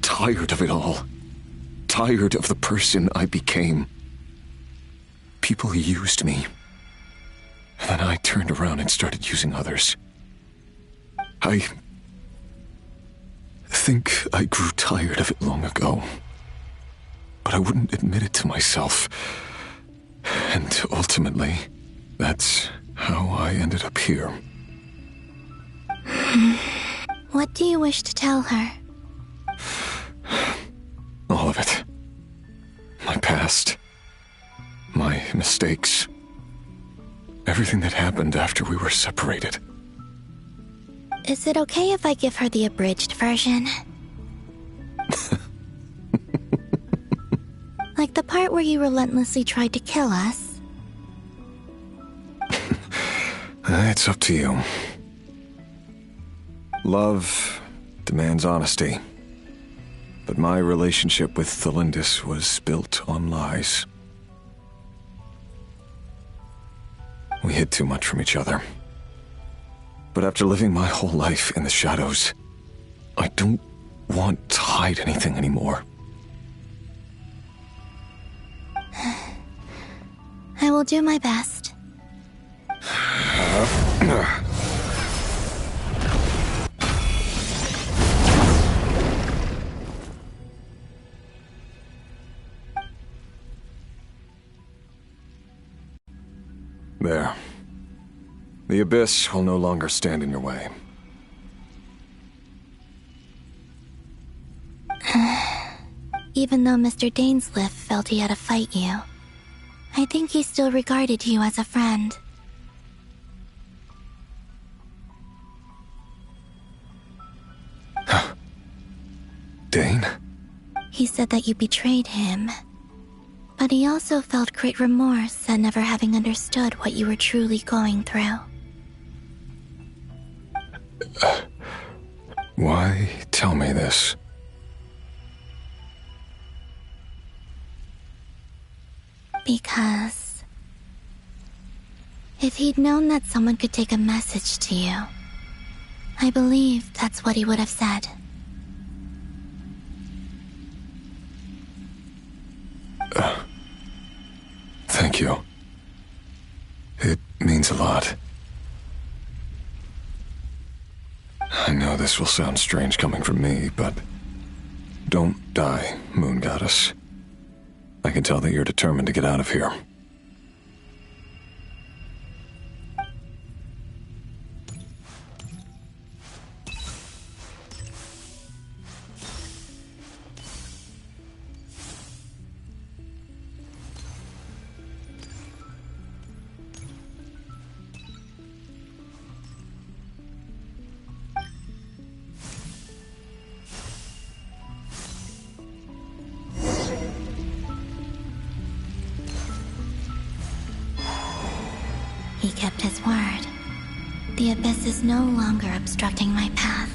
tired of it all. Tired of the person I became. People used me. And then I turned around and started using others. I think I grew tired of it long ago. But I wouldn't admit it to myself. And ultimately, that's how I ended up here. What do you wish to tell her? All of it. My past. My mistakes. Everything that happened after we were separated. Is it okay if I give her the abridged version? Like the part where you relentlessly tried to kill us? It's up to you. Love demands honesty. But my relationship with Thelindis was built on lies. We hid too much from each other. But after living my whole life in the shadows, I don't want to hide anything anymore. I will do my best. There. The abyss will no longer stand in your way. Even though Mr. Dainsleif felt he had to fight you, I think he still regarded you as a friend. Dane? He said that you betrayed him. But he also felt great remorse at never having understood what you were truly going through. Why tell me this? Because if he'd known that someone could take a message to you, I believe that's what he would have said. Thank you. It means a lot. I know this will sound strange coming from me, but don't die, Moon Goddess. I can tell that you're determined to get out of here. He kept his word. The abyss is no longer obstructing my path.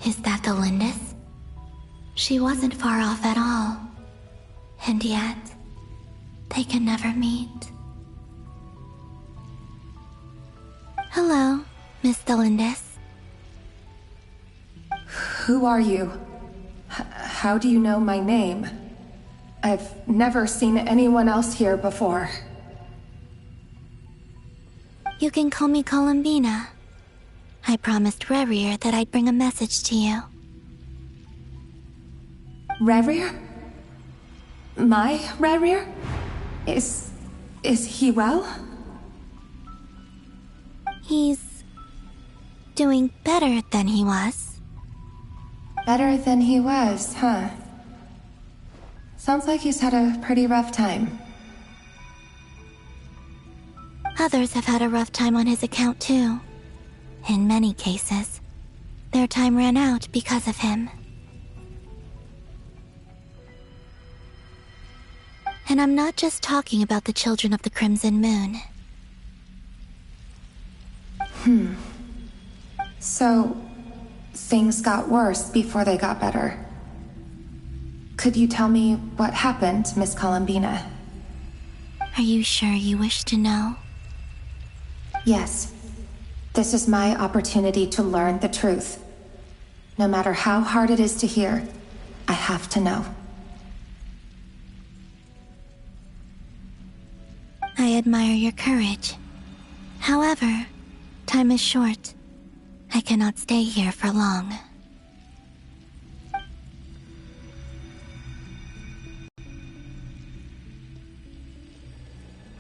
Is that the Lindis? She wasn't far off at all. And yet, they can never meet. Hello, Miss Thelindis. Who are you? How do you know my name? I've never seen anyone else here before. You can call me Colombina. I promised Rerir that I'd bring a message to you. Rerir? My Rerir? Is he well? He's doing better than he was. Better than he was, huh? Sounds like he's had a pretty rough time. Others have had a rough time on his account too. In many cases, their time ran out because of him. And I'm not just talking about the children of the Crimson Moon. So, things got worse before they got better. Could you tell me what happened, Miss Colombina? Are you sure you wish to know? Yes. This is my opportunity to learn the truth. No matter how hard it is to hear, I have to know. I admire your courage. However, time is short. I cannot stay here for long.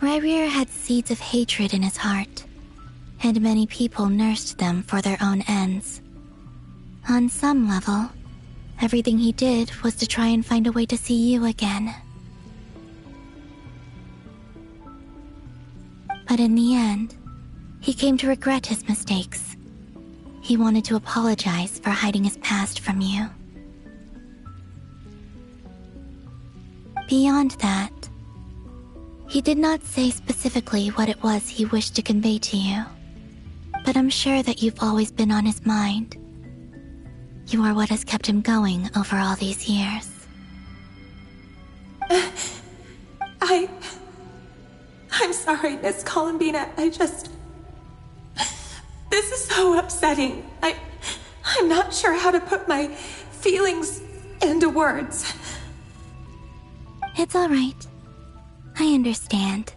Ryrir had seeds of hatred in his heart, and many people nursed them for their own ends. On some level, everything he did was to try and find a way to see you again. But in the end, he came to regret his mistakes. He wanted to apologize for hiding his past from you. Beyond that, he did not say specifically what it was he wished to convey to you, but I'm sure that you've always been on his mind. You are what has kept him going over all these years. I'm sorry, Miss Colombina. This is so upsetting. I'm not sure how to put my feelings into words. It's all right. I understand.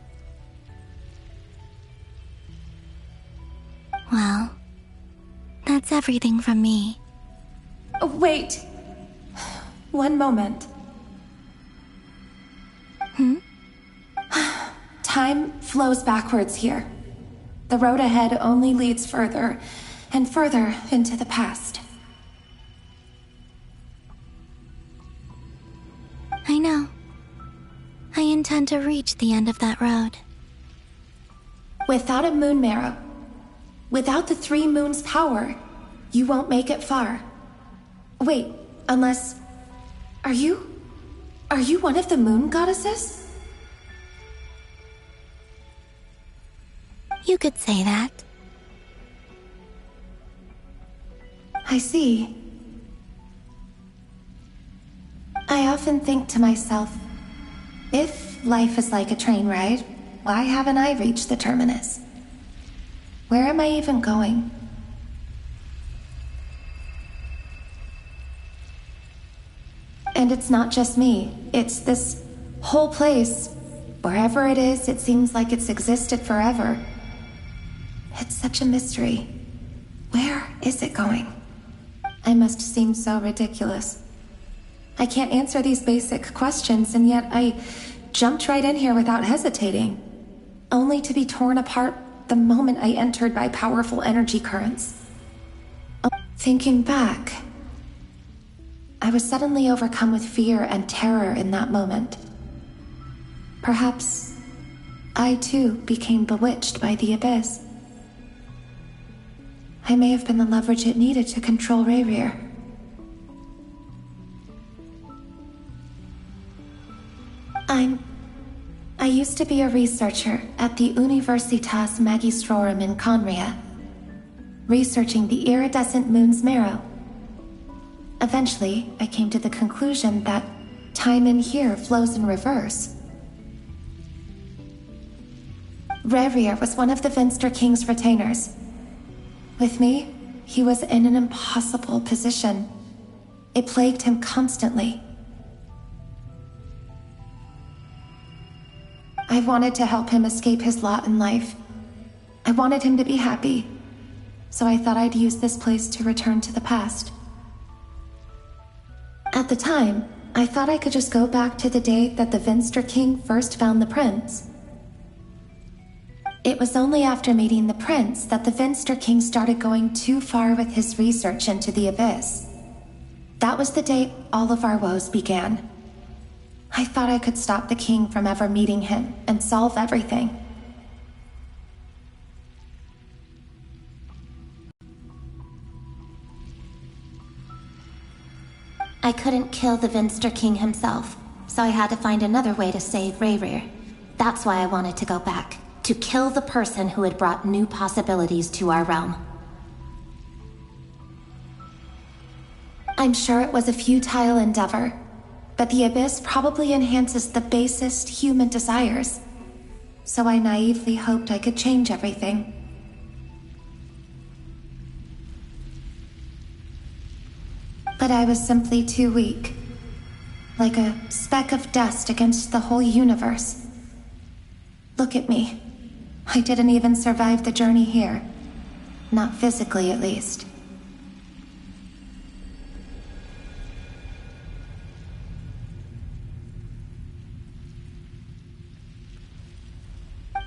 Well, that's everything from me. Wait. One moment. Time flows backwards here. The road ahead only leads further and further into the past. I know. I intend to reach the end of that road. Without a moon marrow, without the 3 moons' power, you won't make it far. Wait, unless... Are you one of the moon goddesses? You could say that. I see. I often think to myself, if life is like a train ride, why haven't I reached the terminus? Where am I even going? And it's not just me. It's this whole place. Wherever it is, it seems like it's existed forever. It's such a mystery. Where is it going? I must seem so ridiculous. I can't answer these basic questions, and yet I jumped right in here without hesitating, only to be torn apart the moment I entered by powerful energy currents. Thinking back, I was suddenly overcome with fear and terror in that moment. Perhaps I too became bewitched by the abyss. I may have been the leverage it needed to control Ryrir. I used to be a researcher at the Universitas Magistrorum in Conria, researching the iridescent moon's marrow. Eventually, I came to the conclusion that time in here flows in reverse. Ryrir was one of the Vinster King's retainers. With me, he was in an impossible position. It plagued him constantly. I wanted to help him escape his lot in life. I wanted him to be happy, so I thought I'd use this place to return to the past. At the time, I thought I could just go back to the day that the Vinster King first found the prince. It was only after meeting the prince that the Vinster King started going too far with his research into the abyss. That was the day all of our woes began. I thought I could stop the king from ever meeting him and solve everything. I couldn't kill the Vinster King himself, so I had to find another way to save Ryrir. That's why I wanted to go back. to kill the person who had brought new possibilities to our realm. I'm sure it was a futile endeavor, but the Abyss probably enhances the basest human desires. So I naively hoped I could change everything. But I was simply too weak. Like a speck of dust against the whole universe. Look at me. I didn't even survive the journey here. Not physically, at least.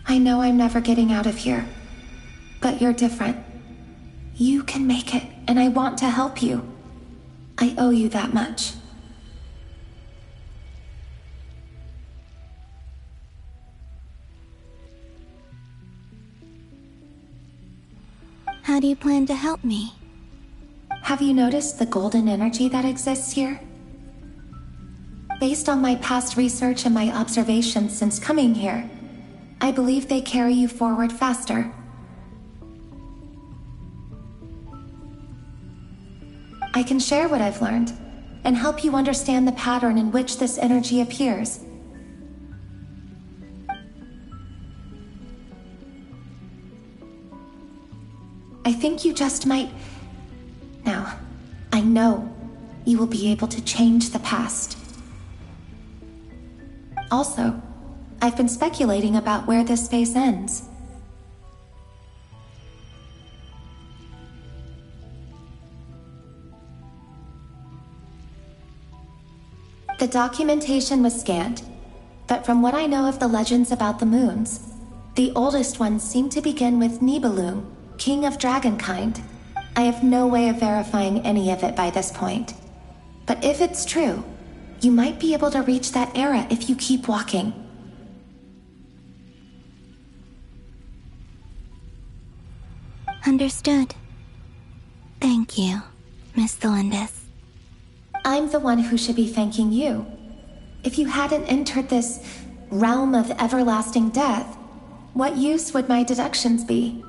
I know I'm never getting out of here. But you're different. You can make it, and I want to help you. I owe you that much. How do you plan to help me? Have you noticed the golden energy that exists here? Based on my past research and my observations since coming here, I believe they carry you forward faster. I can share what I've learned and help you understand the pattern in which this energy appears. I think you just might... Now, I know you will be able to change the past. Also, I've been speculating about where this space ends. The documentation was scanned, but from what I know of the legends about the moons, the oldest ones seem to begin with Nibelung, king of dragonkind. I have no way of verifying any of it by this point. But if it's true, you might be able to reach that era if you keep walking. Understood. Thank you, Miss Delindis. I'm the one who should be thanking you. If you hadn't entered this realm of everlasting death, what use would my deductions be?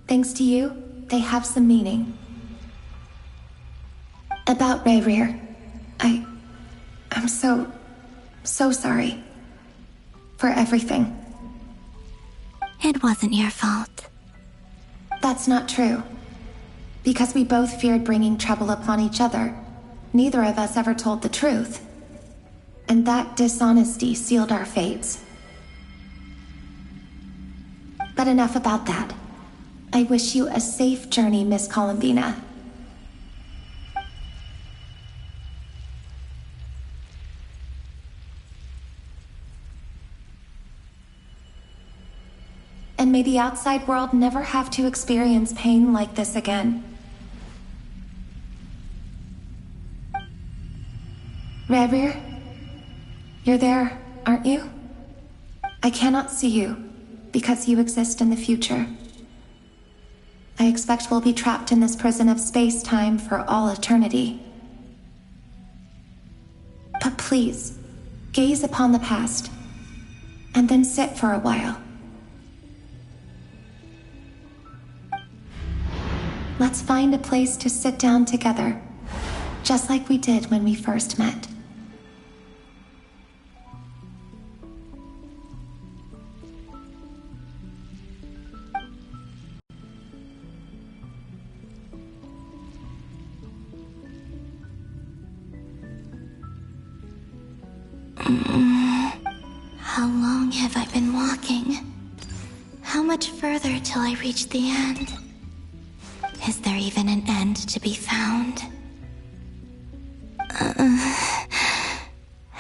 Thanks to you, they have some meaning. About Rayrir, I'm so sorry. For everything. It wasn't your fault. That's not true. Because we both feared bringing trouble upon each other, neither of us ever told the truth. And that dishonesty sealed our fates. But enough about that. I wish you a safe journey, Miss Colombina. And may the outside world never have to experience pain like this again. Rayrir, you're there, aren't you? I cannot see you, because you exist in the future. I expect we'll be trapped in this prison of space-time for all eternity. But please, gaze upon the past, and then sit for a while. Let's find a place to sit down together, just like we did when we first met. How long have I been walking? How much further till I reach the end? Is there even an end to be found?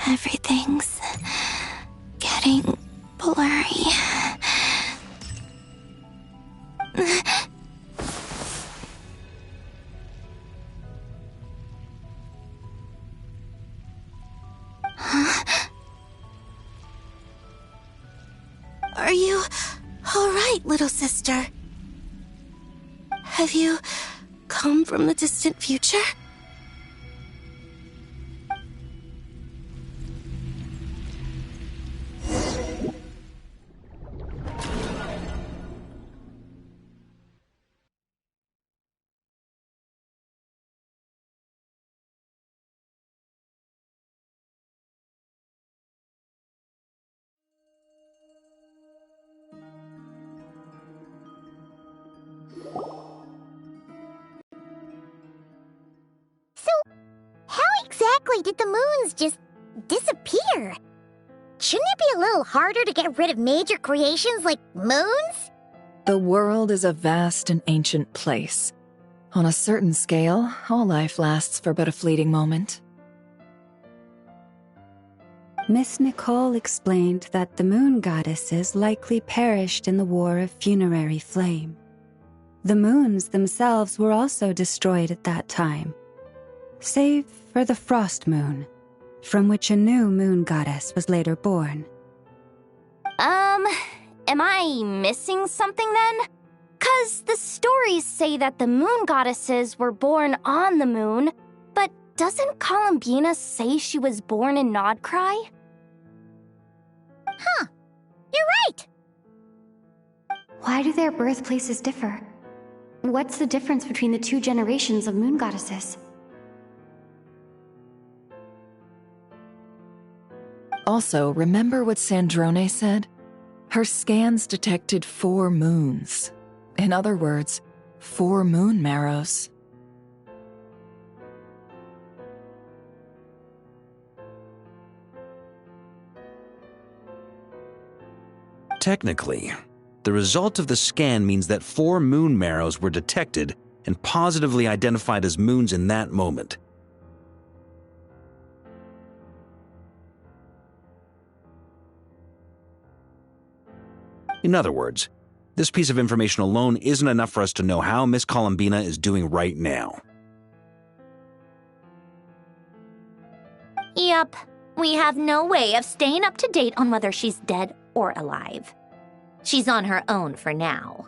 Everything's getting blurry. Are you all right, little sister? Have you come from the distant future? exactly did the moons just disappear? Shouldn't it be a little harder to get rid of major creations like moons? The world is a vast and ancient place. On a certain scale, all life lasts for but a fleeting moment. Miss Nicole explained that the moon goddesses likely perished in the War of Funerary Flame. The moons themselves were also destroyed at that time, save for the Frost Moon, from which a new moon goddess was later born. Am I missing something then? 'Cause the stories say that the moon goddesses were born on the moon, but doesn't Colombina say she was born in Nodcry? Huh, you're right! Why do their birthplaces differ? What's the difference between the two generations of moon goddesses? Also, remember what Sandrone said? Her scans detected 4 moons. In other words, 4 moon marrows. Technically, the result of the scan means that 4 moon marrows were detected and positively identified as moons in that moment. In other words, this piece of information alone isn't enough for us to know how Miss Colombina is doing right now. Yep, we have no way of staying up to date on whether she's dead or alive. She's on her own for now.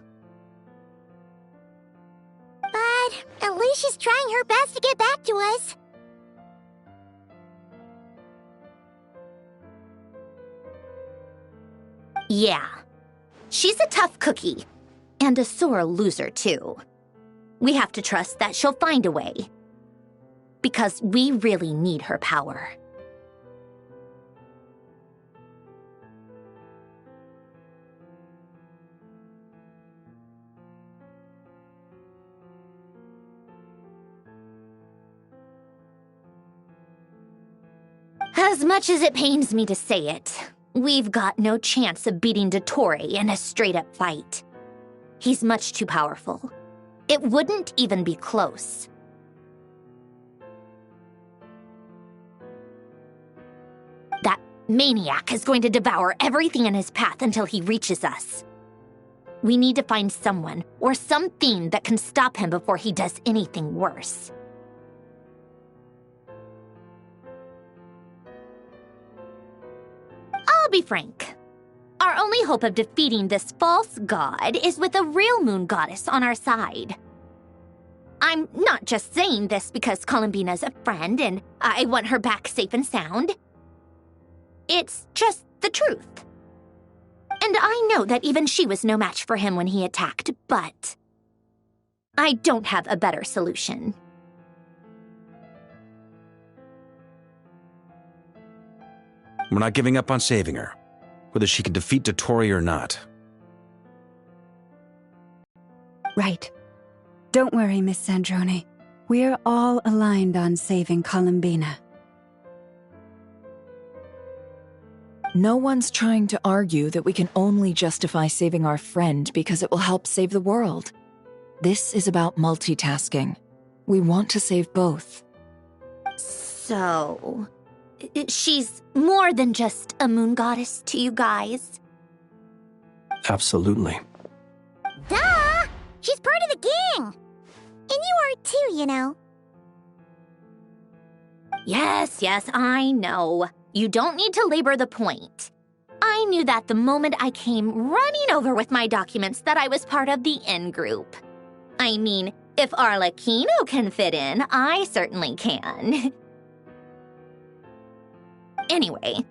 But at least she's trying her best to get back to us. Yeah, she's a tough cookie. And a sore loser, too. We have to trust that she'll find a way. Because we really need her power. As much as it pains me to say it, we've got no chance of beating Dottore in a straight-up fight. He's much too powerful. It wouldn't even be close. That maniac is going to devour everything in his path until he reaches us. We need to find someone or something that can stop him before he does anything worse. I'll be frank. Our only hope of defeating this false god is with a real moon goddess on our side. I'm not just saying this because Colombina's a friend and I want her back safe and sound. It's just the truth. And I know that even she was no match for him when he attacked, but I don't have a better solution. We're not giving up on saving her, whether she can defeat Dottore or not. Right. Don't worry, Miss Sandrone. We're all aligned on saving Colombina. No one's trying to argue that we can only justify saving our friend because it will help save the world. This is about multitasking. We want to save both. So, she's more than just a moon goddess to you guys? Absolutely. Duh! She's part of the gang! And you are too, you know. Yes, I know. You don't need to labor the point. I knew that the moment I came running over with my documents that I was part of the in-group. I mean, if Arlecchino can fit in, I certainly can. Anyway,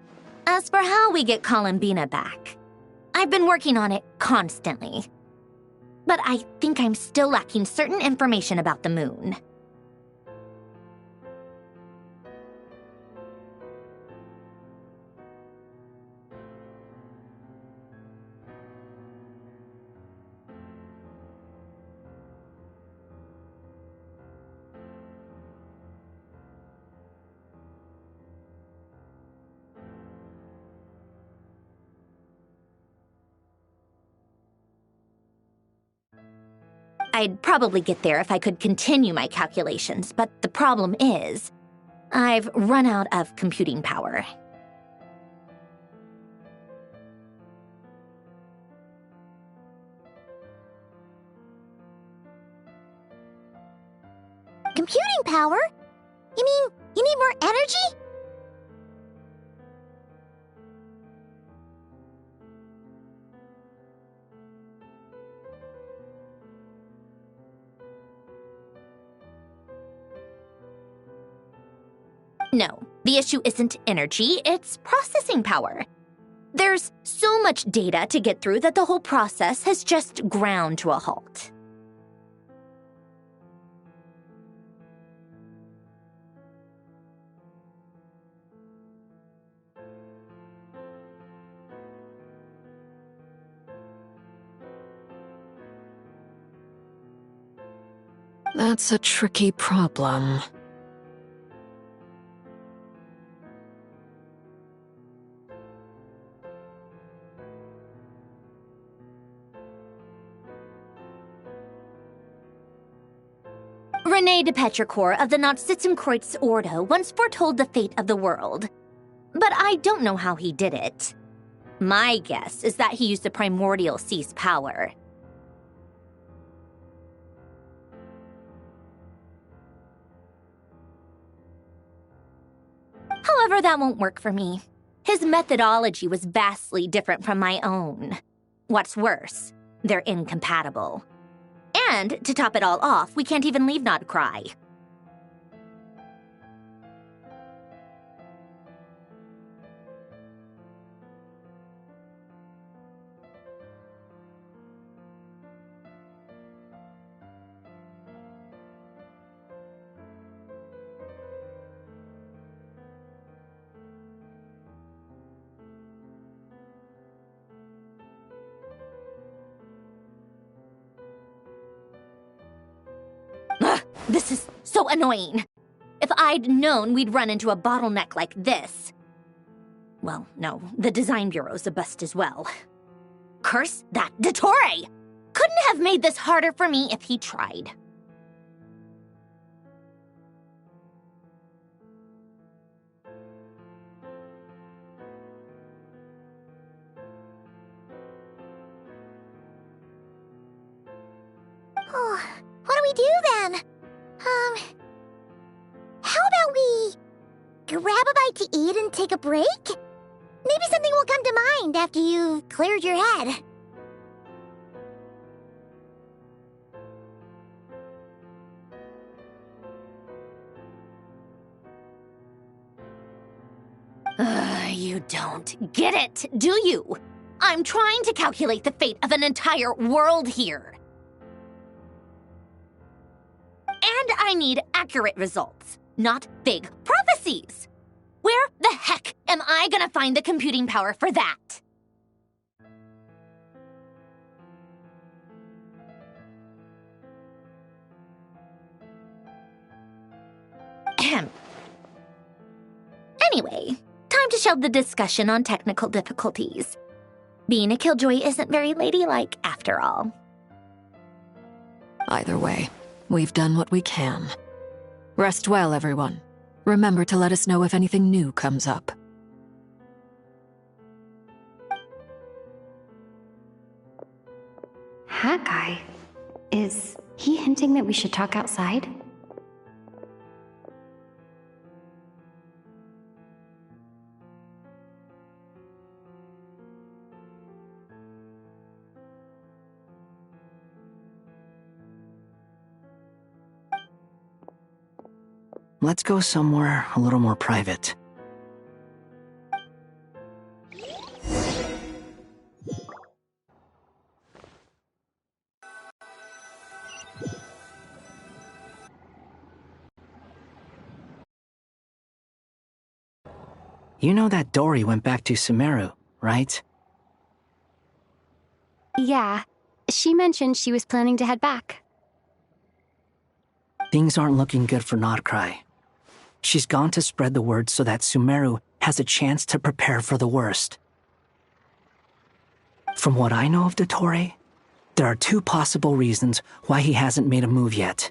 as for how we get Colombina back, I've been working on it constantly. But I think I'm still lacking certain information about the moon. I'd probably get there if I could continue my calculations, but the problem is, I've run out of computing power. Computing power? You mean you need more energy? No, the issue isn't energy, it's processing power. There's so much data to get through that the whole process has just ground to a halt. That's a tricky problem. René de Petrichor of the Nazissenkreuz Ordo once foretold the fate of the world. But I don't know how he did it. My guess is that he used the primordial sea's power. However, that won't work for me. His methodology was vastly different from my own. What's worse, they're incompatible. And, to top it all off, we can't even leave Nodcry. This is so annoying. If I'd known we'd run into a bottleneck like this. Well, no, the design bureau's a bust as well. Curse that Dottore! Couldn't have made this harder for me if he tried. Oh, what do we do then? How about we grab a bite to eat and take a break? Maybe something will come to mind after you've cleared your head. You don't get it, do you? I'm trying to calculate the fate of an entire world here. And I need accurate results, not vague prophecies. Where the heck am I gonna find the computing power for that? Ahem. Anyway, time to shelve the discussion on technical difficulties. Being a killjoy isn't very ladylike, after all. Either way, we've done what we can. Rest well, everyone. Remember to let us know if anything new comes up. Haggai? Is he hinting that we should talk outside? Let's go somewhere a little more private. You know that Dory went back to Sumeru, right? Yeah, she mentioned she was planning to head back. Things aren't looking good for Nodcry. She's gone to spread the word so that Sumeru has a chance to prepare for the worst. From what I know of Dottore, There are two possible reasons why he hasn't made a move yet.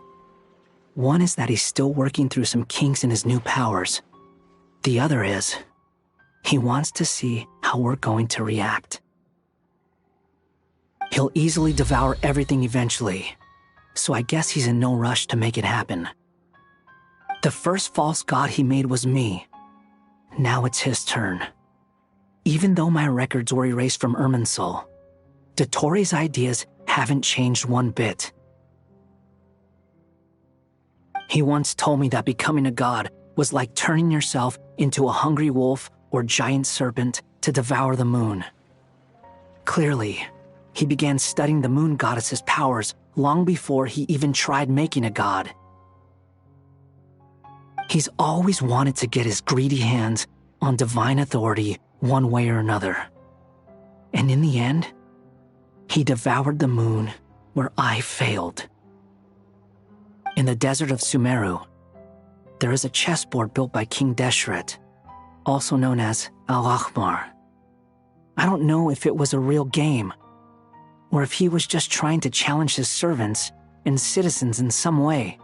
One is that he's still working through some kinks in his new powers. The other is, he wants to see how we're going to react. He'll easily devour everything eventually, so I guess he's in no rush to make it happen. The first false god he made was me. Now it's his turn. Even though my records were erased from Irminsul, Dottore ideas haven't changed one bit. He once told me that becoming a god was like turning yourself into a hungry wolf or giant serpent to devour the moon. Clearly, he began studying the moon goddess's powers long before he even tried making a god. He's always wanted to get his greedy hands on divine authority one way or another. And in the end, he devoured the moon where I failed. In the desert of Sumeru, there is a chessboard built by King Deshret, also known as Al-Ahmar. I don't know if it was a real game, or if he was just trying to challenge his servants and citizens in some way.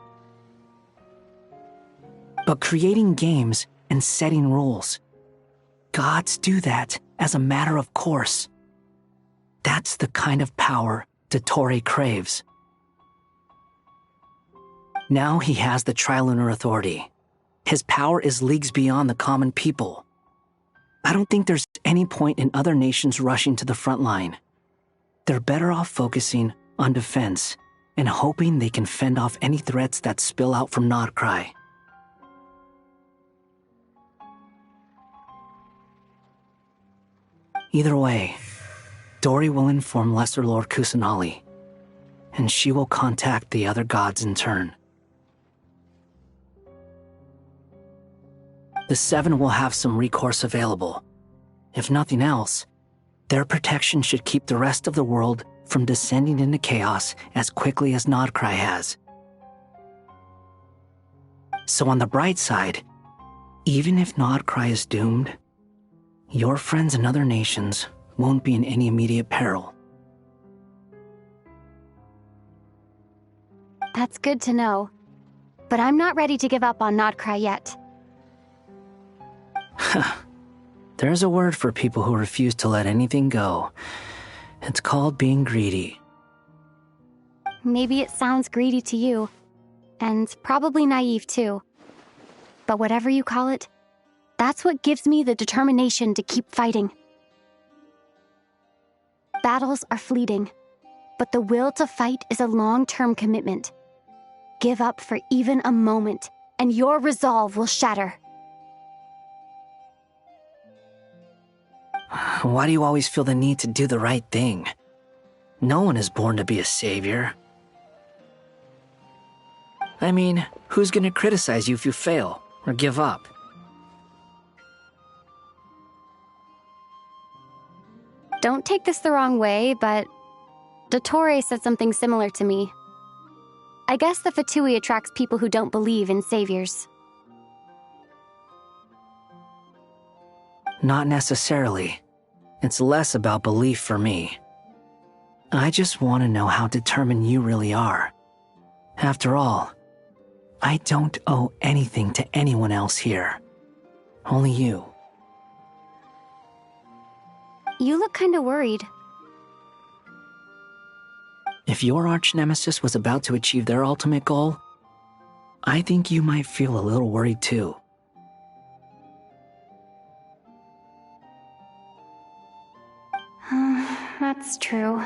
But creating games and setting rules, gods do that as a matter of course. That's the kind of power Dottore craves. Now he has the Trilunar Authority. His power is leagues beyond the common people. I don't think there's any point in other nations rushing to the front line. They're better off focusing on defense and hoping they can fend off any threats that spill out from Nordcry. Either way, Dori will inform Lesser Lord Kusanali, and she will contact the other gods in turn. The Seven will have some recourse available. If nothing else, their protection should keep the rest of the world from descending into chaos as quickly as Nordcry has. So on the bright side, even if Nordcry is doomed, your friends in other nations won't be in any immediate peril. That's good to know. But I'm not ready to give up on Nordcry yet. There's a word for people who refuse to let anything go. It's called being greedy. Maybe it sounds greedy to you, and probably naive too. But whatever you call it, that's what gives me the determination to keep fighting. Battles are fleeting, but the will to fight is a long-term commitment. Give up for even a moment, and your resolve will shatter. Why do you always feel the need to do the right thing? No one is born to be a savior. I mean, who's gonna criticize you if you fail or give up? Don't take this the wrong way, but Dottore said something similar to me. I guess the Fatui attracts people who don't believe in saviors. Not necessarily. It's less about belief for me. I just want to know how determined you really are. After all, I don't owe anything to anyone else here. Only you. You look kinda worried. If your arch-nemesis was about to achieve their ultimate goal, I think you might feel a little worried too. That's true.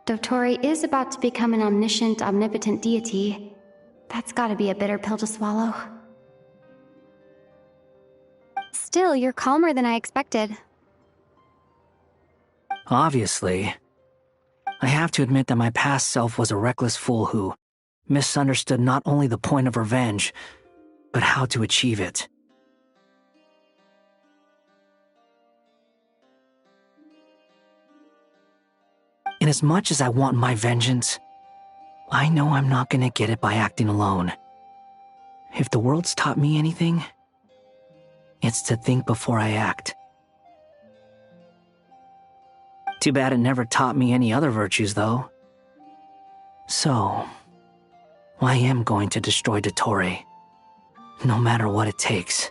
Dottore is about to become an omniscient, omnipotent deity. That's gotta be a bitter pill to swallow. Still, you're calmer than I expected. Obviously. I have to admit that my past self was a reckless fool who misunderstood not only the point of revenge, but how to achieve it. And as much as I want my vengeance, I know I'm not gonna get it by acting alone. If the world's taught me anything, it's to think before I act. Too bad it never taught me any other virtues, though. So, I am going to destroy Dottore, no matter what it takes.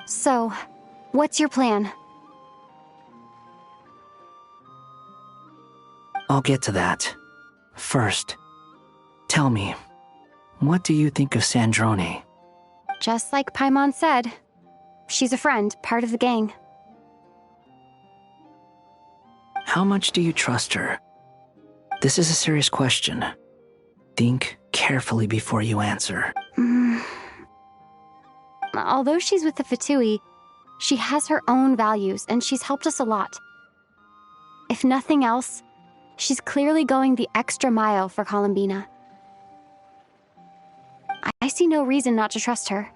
So, what's your plan? I'll get to that. First, tell me, what do you think of Sandrone? Just like Paimon said, she's a friend, part of the gang. How much do you trust her? This is a serious question. Think carefully before you answer. Although she's with the Fatui, she has her own values and she's helped us a lot. If nothing else, she's clearly going the extra mile for Colombina. I see no reason not to trust her.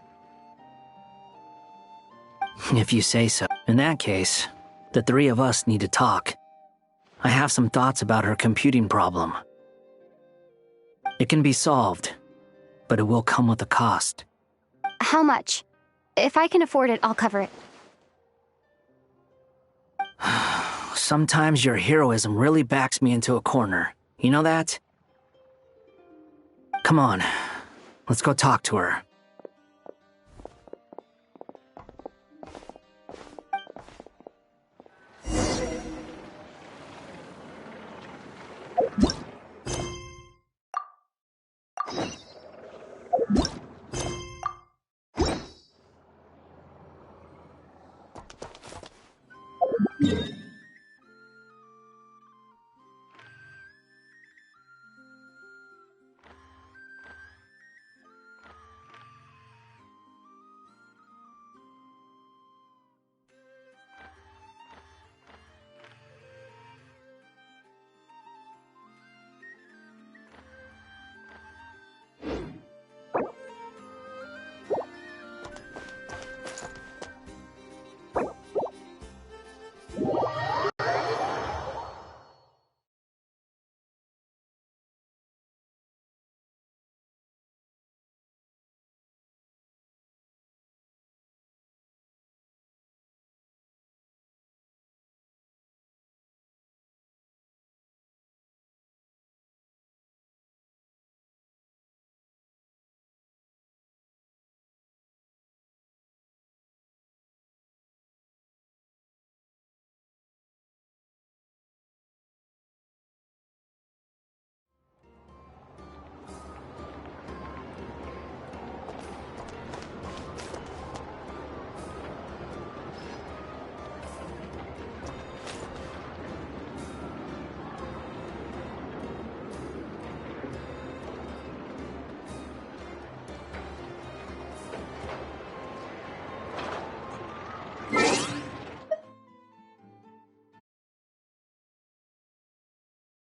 If you say so. In that case, the three of us need to talk. I have some thoughts about her computing problem. It can be solved, but it will come with a cost. How much? If I can afford it, I'll cover it. Sometimes your heroism really backs me into a corner. You know that? Come on, let's go talk to her.